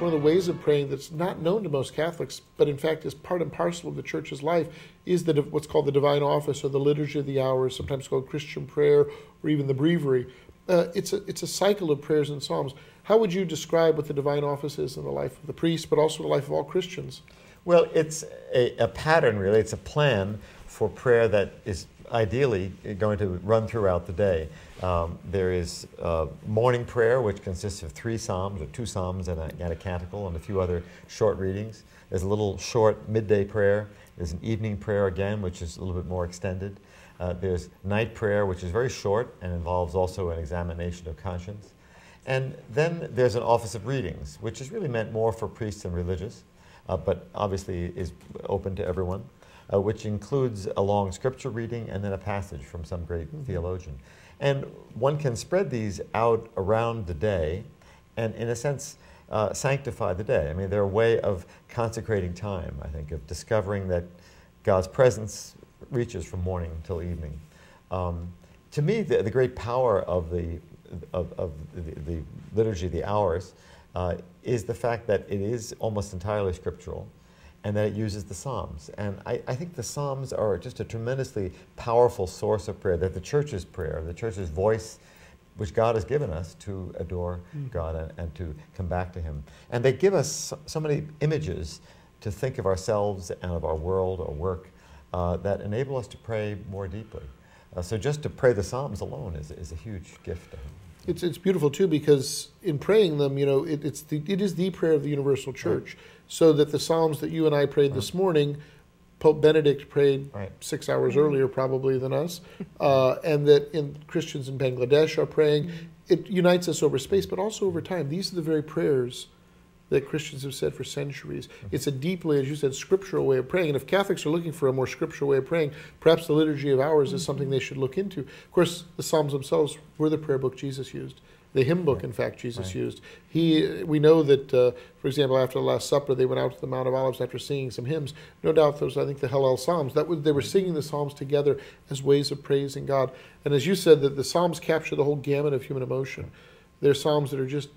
one of the ways of praying that's not known to most Catholics, but in fact is part and parcel of the Church's life, is what's called the Divine Office, or the Liturgy of the Hours, sometimes called Christian prayer, or even the Breviary. It's a cycle of prayers and psalms. How would you describe what the Divine Office is in the life of the priest, but also the life of all Christians? Well, it's a pattern, really. It's a plan for prayer that is ideally going to run throughout the day. There is morning prayer, which consists of 3 psalms, or 2 psalms and a canticle, and a few other short readings. There's a little short midday prayer. There's an evening prayer again, which is a little bit more extended. There's night prayer, which is very short and involves also an examination of conscience. And then there's an office of readings, which is really meant more for priests and religious, but obviously is open to everyone, which includes a long scripture reading and then a passage from some great theologian. And one can spread these out around the day and, in a sense, sanctify the day. I mean, they're a way of consecrating time, I think, of discovering that God's presence reaches from morning till evening. To me, the great power of the Liturgy of the Hours is the fact that it is almost entirely scriptural, and that it uses the Psalms. And I think the Psalms are just a tremendously powerful source of prayer, that the Church's prayer, the Church's voice, which God has given us to adore God and to come back to Him. And they give us so many images to think of ourselves and of our world or work that enable us to pray more deeply. So just to pray the Psalms alone is a huge gift to Him. It's beautiful too, because in praying them, you know, it is the prayer of the universal Church. Right. So that the Psalms that you and I prayed this morning, Pope Benedict prayed 6 hours earlier probably than us, and that Christians in Bangladesh are praying. It unites us over space, but also over time. These are the very prayers that Christians have said for centuries. It's a deeply, as you said, scriptural way of praying. And if Catholics are looking for a more scriptural way of praying, perhaps the Liturgy of Hours is something they should look into. Of course, the Psalms themselves were the prayer book Jesus used. The hymn book, in fact, Jesus used. We know that, for example, after the Last Supper, they went out to the Mount of Olives after singing some hymns. No doubt those, I think, the Hallel Psalms. They were singing the Psalms together as ways of praising God. And as you said, that the Psalms capture the whole gamut of human emotion. They're Psalms that are just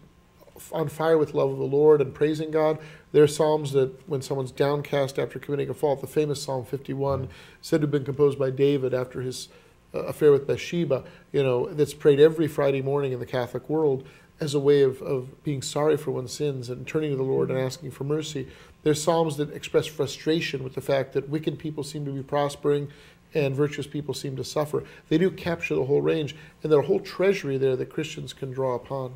on fire with love of the Lord and praising God. There are Psalms that, when someone's downcast after committing a fault, the famous Psalm 51, said to have been composed by David after his affair with Bathsheba, you know, that's prayed every Friday morning in the Catholic world as a way of being sorry for one's sins and turning to the Lord and asking for mercy. There's Psalms that express frustration with the fact that wicked people seem to be prospering and virtuous people seem to suffer. They do capture the whole range, and there's a whole treasury there that Christians can draw upon.